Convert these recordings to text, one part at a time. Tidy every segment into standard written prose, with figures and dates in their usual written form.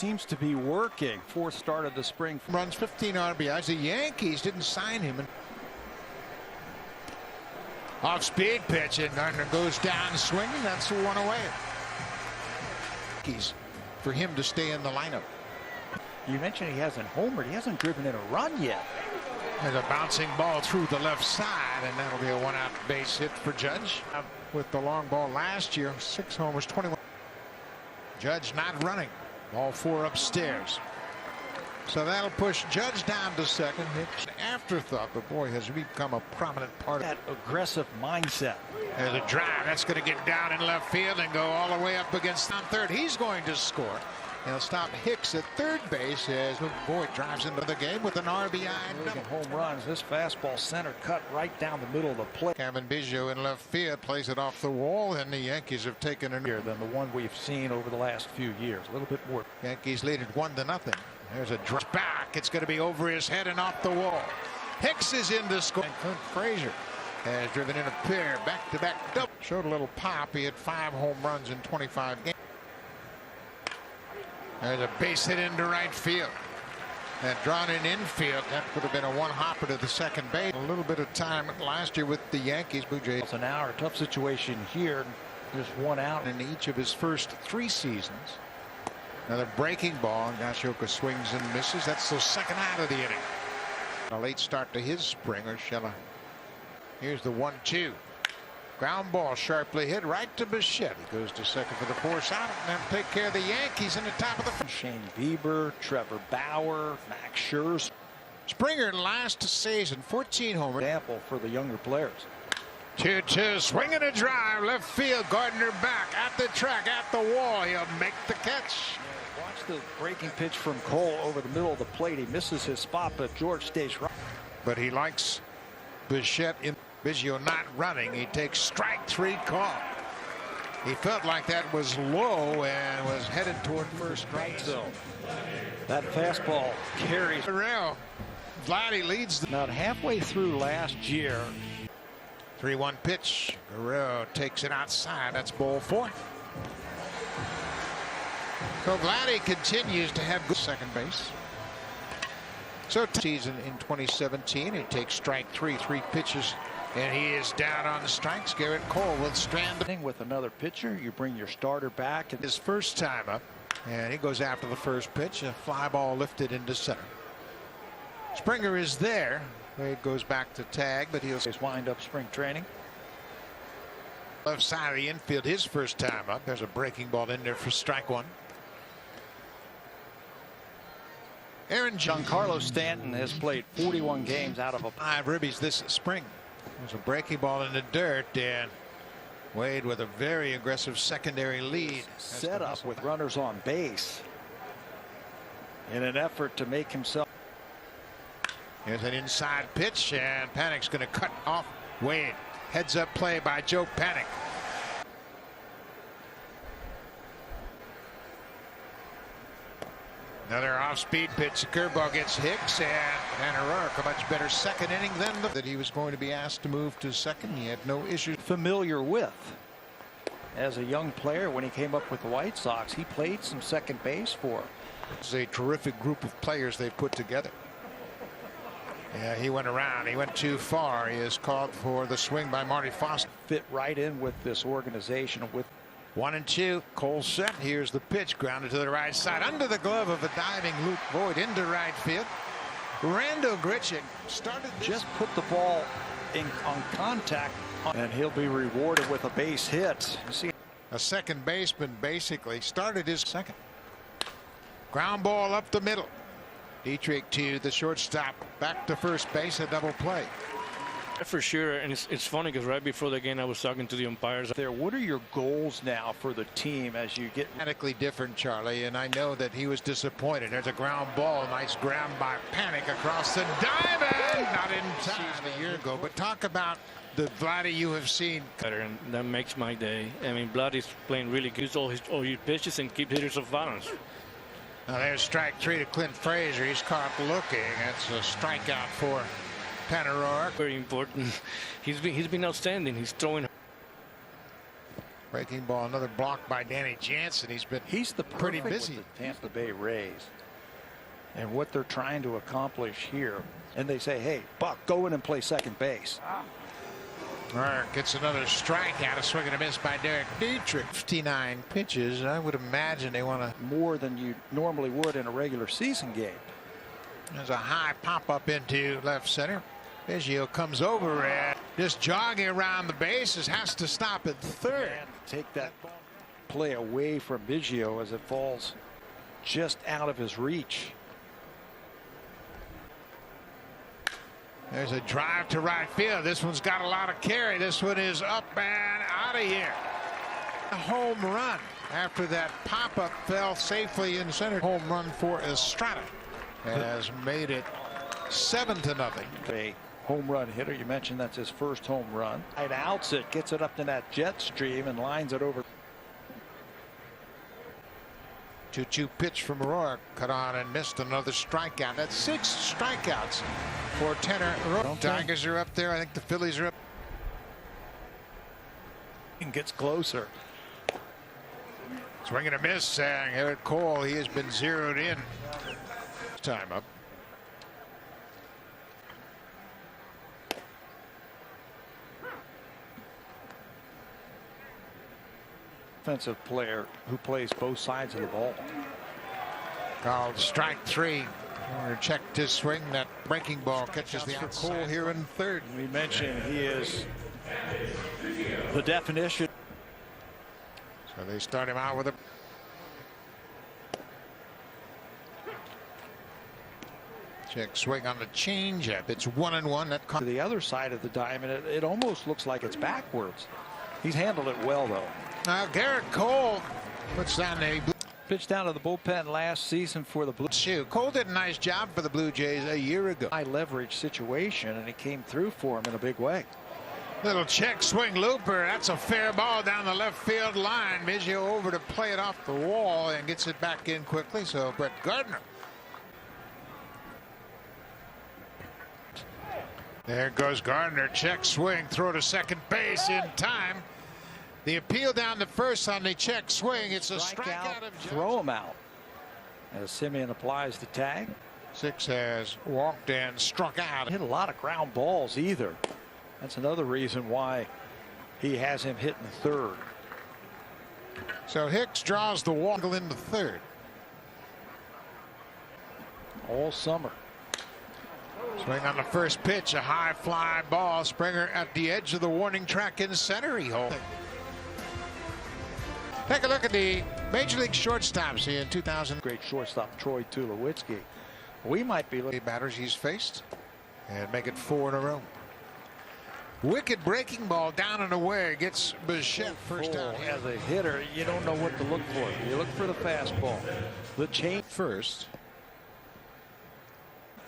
seems to be working. Fourth start of the spring. Runs 15 RBIs. The Yankees didn't sign him. Off speed pitch, and Gardner goes down swinging. That's one away. For him to stay in the lineup. You mentioned he hasn't homered. He hasn't driven in a run yet. There's a bouncing ball through the left side, and that'll be a one-out base hit for Judge. With the long ball last year, 6 homers, 21. Judge not running. All 4 upstairs. So that'll push Judge down to second. It's an afterthought, but boy, has become a prominent part of that aggressive mindset. And the drive, that's going to get down in left field and go all the way up against on third. He's going to score. He'll stop Hicks at third base as Boyd drives into the game with an RBI. Home runs. This fastball center cut right down the middle of the plate. Cameron Biggio in left field plays it off the wall, and the Yankees have taken it than the one we've seen over the last few years. A little bit more. Yankees lead it 1-0. There's a drop back. It's going to be over his head and off the wall. Hicks is in to score. Clint Frazier has driven in a pair back-to-back double. Showed a little pop. He had 5 home runs in 25 games. There's a base hit into right field. That drawn in infield. That would have been a one-hopper to the second base. A little bit of time last year with the Yankees. Blue Jays. An hour. Tough situation here. Just 1 out in each of his first 3 seasons. Another breaking ball. Gashoka swings and misses. That's the second out of the inning. A late start to his spring. Urshela. Here's the 1-2. Ground ball sharply hit right to Bichette. He goes to second for the force out, and then take care of the Yankees in the top of the. Shane Bieber, Trevor Bauer, Max Scherzer. Springer last season 14 homers. Example for the younger players. 2-2, swinging a drive, left field. Gardner back at the track, at the wall. He'll make the catch. Watch the breaking pitch from Cole over the middle of the plate. He misses his spot, but George stays right. But he likes Bichette in. Biggio not running. He takes strike 3 call. He felt like that was low and was headed toward first strike zone. That fastball carries. Vladdy leads. About halfway through last year. 3-1 pitch. Guerrero takes it outside. That's ball 4. So Vladdy continues to have good second base. So season in 2017, he takes strike 3 pitches. And he is down on the strikes. Garrett Cole will strand with another pitcher. You bring your starter back. His first time up, and he goes after the first pitch. A fly ball lifted into center. Springer is there. Wade goes back to tag, but he'll wind up spring training. Left side of the infield, his first time up. There's a breaking ball in there for strike 1. Giancarlo Stanton has played 41 games out of 5 ribbies this spring. There's a breaking ball in the dirt, and Wade with a very aggressive secondary lead. Set up with runners on base in an effort to make himself. Here's an inside pitch, and Panic's going to cut off Wade. Heads up play by Joe Panic. Another off-speed pitch. The curveball gets Hicks, and O'Rourke a much better second inning than that he was going to be asked to move to second. He had no issues. Familiar with. As a young player, when he came up with the White Sox, he played some second base for. It's a terrific group of players they put together. Yeah, he went around. He went too far. He is called for the swing by Marty Foster. Fit right in with this organization. With 1-2. Cole set. Here's the pitch, grounded to the right side under the glove of a diving Luke Voigt into right field. Randall Grichuk started just put the ball on contact, and he'll be rewarded with a base hit. You see, a second baseman basically started his second. Ground ball up the middle. Dietrich to the shortstop, back to first base, a double play. For sure, and it's funny because right before the game I was talking to the umpires. What are your goals now for the team as you get radically different, Charlie? And I know that he was disappointed. There's a ground ball, nice ground by Panic across the diamond. Not in time a year ago, but talk about the Vladdy you have seen. And that makes my day. I mean, Vladdy's playing really good. All his pitches and keep hitters off balance. Now there's strike 3 to Clint Frazier. He's caught looking. That's a strikeout for O'Rourke. Very important. He's been outstanding. He's throwing. Breaking ball, another block by Danny Jansen. He's the pretty perfect busy. with the Tampa Bay Rays and what they're trying to accomplish here. And they say, hey, Buck, go in and play second base. Gets another strikeout. A swing and a miss by Derek Dietrich. 59 pitches. I would imagine they want to more than you normally would in a regular season game. There's a high pop up into left center. Biggio comes over and just jogging around the bases, has to stop at third. And take that play away from Biggio as it falls just out of his reach. There's a drive to right field. This one's got a lot of carry. This one is up and out of here. A home run after that pop up fell safely in center. Home run for Estrada has made it 7-0. A home run hitter. You mentioned that's his first home run. It outs it, gets it up to that jet stream and lines it over. 2-2 pitch from Aurora, cut on and missed. Another strikeout. That's 6 strikeouts for Tanner Aurora. Tigers are up there. I think the Phillies are up. And gets closer. Swing and a miss, and Eric Cole, he has been zeroed in. Time up. Offensive player who plays both sides of the ball. Called strike 3. Checked his swing. That breaking ball catches the outside. Cole here in third. We mentioned he is the definition. So they start him out with a check swing on the changeup. It's 1-1. That to the other side of the diamond. It almost looks like it's backwards. He's handled it well, though. Now Garrett Cole puts down a pitch down to the bullpen last season for the Blue Jays. Cole did a nice job for the Blue Jays a year ago. High leverage situation, and he came through for him in a big way. Little check swing looper. That's a fair ball down the left field line. Biggio over to play it off the wall and gets it back in quickly. So Brett Gardner. There goes Gardner. Check swing. Throw to second base in time. The appeal down the first on the check swing. It's a strikeout. Throw him out as Simeon applies the tag. 6 has walked and struck out. Hit a lot of ground balls either. That's another reason why he has him hitting third. So Hicks draws the walk into third. All summer. Swing on the first pitch, a high fly ball. Springer at the edge of the warning track in center. He holds. Take a look at the Major League shortstops in 2000. Great shortstop Troy Tulowitzki. We might be looking at batters he's faced and make it 4 in a row. Wicked breaking ball down and away. Gets Bichette first out. As a hitter, you don't know what to look for. You look for the fastball. The change first.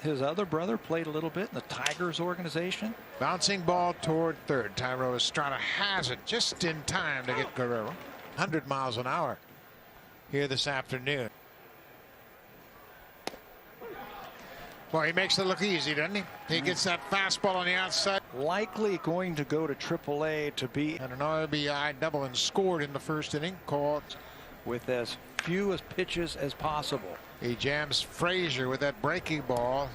His other brother played a little bit in the Tigers organization. Bouncing ball toward third. Thairo Estrada has it just in time to get Guerrero. 100 miles an hour here this afternoon. Well, he makes it look easy, doesn't he? He gets that fastball on the outside. Likely going to go to AAA to be and an RBI double and scored in the first inning. Caught with as few as pitches as possible. He jams Frazier with that breaking ball.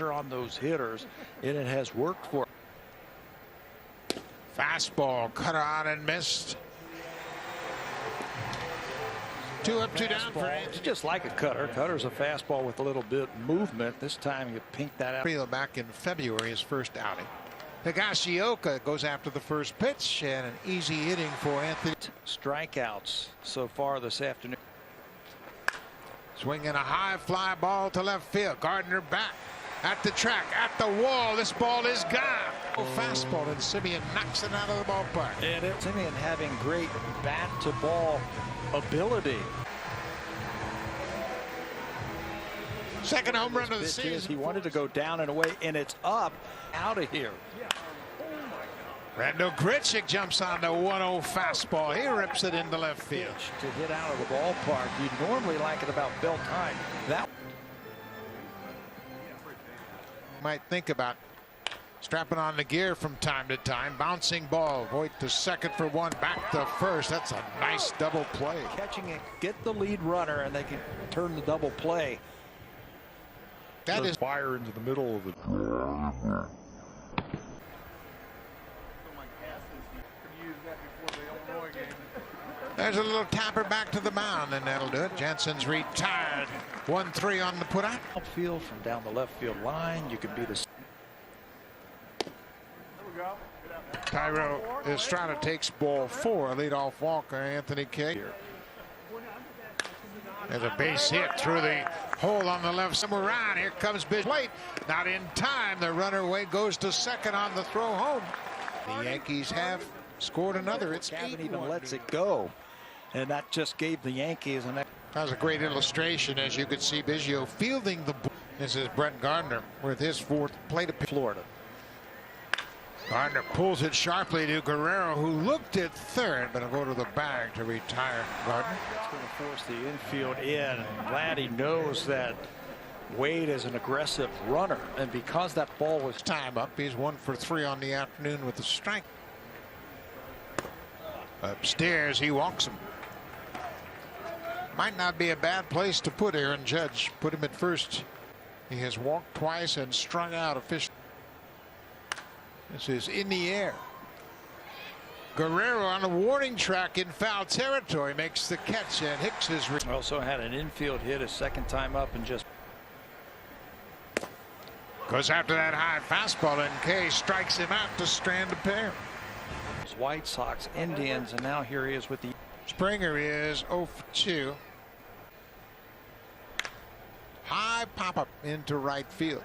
On those hitters, and it has worked for. Fastball cut on and missed. 2 up, 2 down. It's just like a cutter. Cutter's a fastball with a little bit movement. This time you pink that out. Freel back in February, his first outing. Higashioka goes after the first pitch, and an easy inning for Anthony. Strikeouts so far this afternoon. Swinging a high fly ball to left field. Gardner back at the track, at the wall. This ball is gone. Fastball, and Simeon knocks it out of the ballpark. And Simeon having great bat to ball ability. Second home run of the season. He wanted to go down and away, and it's up out of here. Randall Grichuk jumps on the 1-0 fastball. He rips it into left field. To hit out of the ballpark. You'd normally like it about belt time. That might think about Strapping on the gear from time to time. Bouncing ball. Voit to second for one. Back to first. That's a nice double play. Catching it, get the lead runner, and they can turn the double play. That is fire into the middle of the. There's a little tapper back to the mound, and that'll do it. Jensen's retired. 1-3 on the putout. Outfield from down the left field line. You can be the. Tyro Estrada takes ball 4. Leadoff walker Anthony Kay. There's a base hit through the hole on the left somewhere around. Here comes Big Plate. Not in time. The runner away goes to second on the throw home. The Yankees have scored another. It's Gavin even lets it go, and that just gave the Yankees an. That was a great illustration, as you could see Biggio fielding the ball. This is Brett Gardner with his 4th plate appearance. Florida. Gardner pulls it sharply to Guerrero, who looked at third, but will go to the bag to retire Gardner. It's going to force the infield in. Glad he knows that Wade is an aggressive runner, and because that ball was Time up, he's 1 for 3 on the afternoon with a strike. Upstairs, he walks him. Might not be a bad place to put Aaron Judge. Put him at first. He has walked twice and strung out officially. This is in the air. Guerrero on a warning track in foul territory makes the catch, and Hicks is. also had an infield hit his second time up and just goes after that high fastball, and Kay strikes him out to strand a pair. White Sox, Indians, and now here he is with the. Springer is 0 for 2. High pop-up into right field.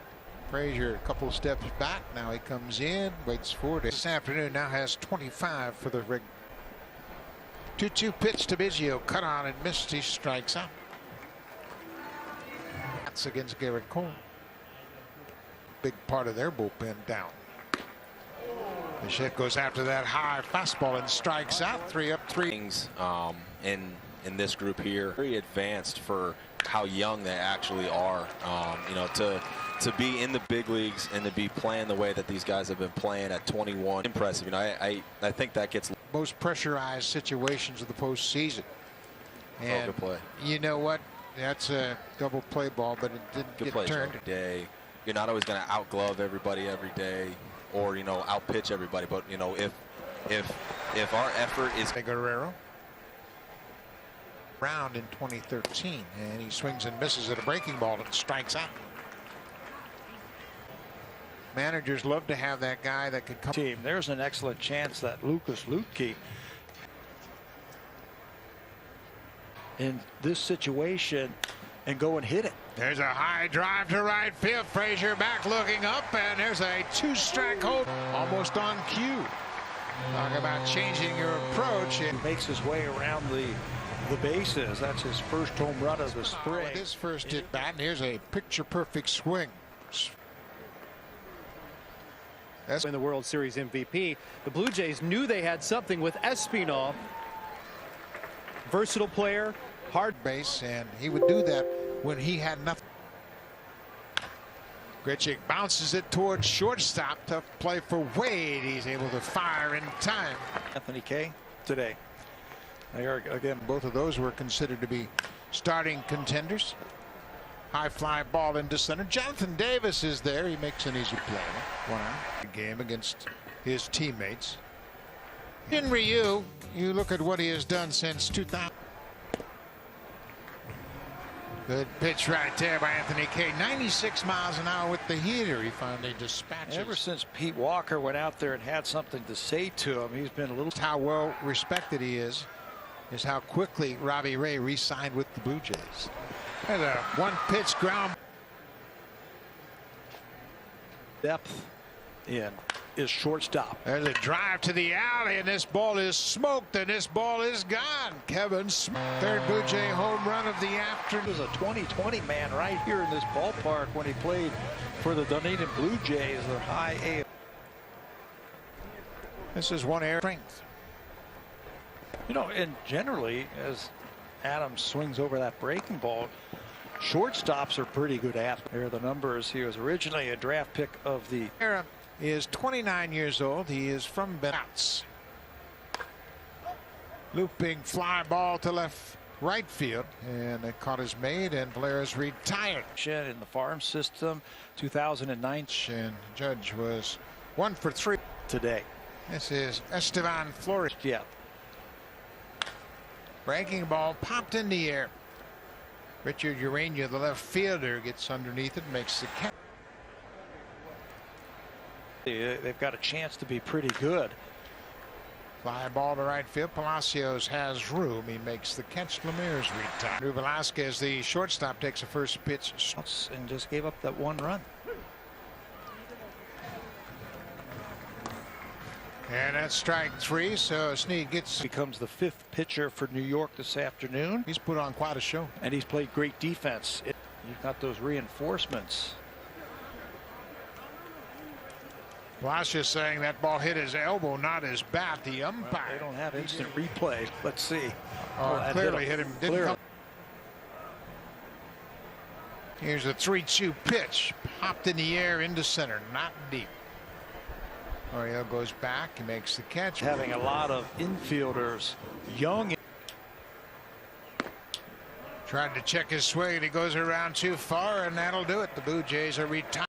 Frazier a couple steps back. Now he comes in, waits for it. This afternoon now has 25 for the rig. 2-2 pitch to Biggio. Cut on and missed. He strikes out. That's against Garrett Cole. Big part of their bullpen down. Bichette goes after that high fastball and strikes out. 3 up, 3. Things in this group here, very advanced for how young they actually are. You know, to be in the big leagues and to be playing the way that these guys have been playing at 21, impressive. You know, I think that gets most pressurized situations of the postseason. And good play. You know what? That's a double play ball, but it didn't Good get plays turned. every day. You're not always going to outglove everybody every day, or you know, outpitch everybody. But you know, if our effort is Guerrero round in 2013, and he swings and misses at a breaking ball and strikes out. Managers love to have that guy that could come. Team. There's an excellent chance that Lucas Luetke in this situation and go and hit it. There's a high drive to right field. Frazier back looking up, and there's a 2-strike hold almost on cue. Talk about changing your approach. He makes his way around the bases. That's his first home run of the spring. With his first at bat, and here's a picture perfect swing. In the World Series MVP, the Blue Jays knew they had something with Espinal. Versatile player, hard base, and he would do that when he had nothing. Grichuk bounces it towards shortstop. Tough play for Wade. He's able to fire in time. Anthony Kay today. There again, Both of those were considered to be starting contenders. High fly ball into center. Jonathan Davis is there. He makes an easy play. 1 out. Game against his teammates. In Ryu, you look at what he has done since 2000. Good pitch right there by Anthony Kay. 96 miles an hour with the heater. He finally dispatches. ever since Pete Walker went out there and had something to say to him, he's been a little. How well respected he is how quickly Robbie Ray re-signed with the Blue Jays. There's a 1-pitch ground. Depth in is shortstop. There's a drive to the alley, and this ball is smoked, and this ball is gone. Kevin Smith, third Blue Jay home run of the afternoon. He was a 2020 man right here in this ballpark when he played for the Dunedin Blue Jays, the high A. This is one air strength. You know, and generally, as Adams swings over that breaking ball, shortstops are pretty good at. There are the numbers. He was originally a draft pick of the. is 29 years old. He is from Benouts. Looping fly ball to right field, and it caught his mate, and Blair's retired. In the farm system, 2009. And Judge was 1 for 3 today. This is Estevan Flores. Yeah. Breaking ball popped in the air. Richard Urania, the left fielder, gets underneath it, makes the catch. They've got a chance to be pretty good. Fly ball to right field. Palacios has room. He makes the catch. Lemire's retired. Drew Velasquez, the shortstop, takes the first pitch and just gave up that 1 run. And that's strike 3. So Snead becomes the 5th pitcher for New York this afternoon. He's put on quite a show, and he's played great defense. You've got those reinforcements. Palacios saying that ball hit his elbow, not his bat. The umpire. Well, they don't have instant replay. Let's see. Clearly hit him. Didn't. Here's a 3-2 pitch. Popped in the air into center, not deep. Oriel goes back. He makes the catch. Having a lot of infielders, young. Tried to check his swing, and he goes around too far, and that'll do it. The Blue Jays are retired.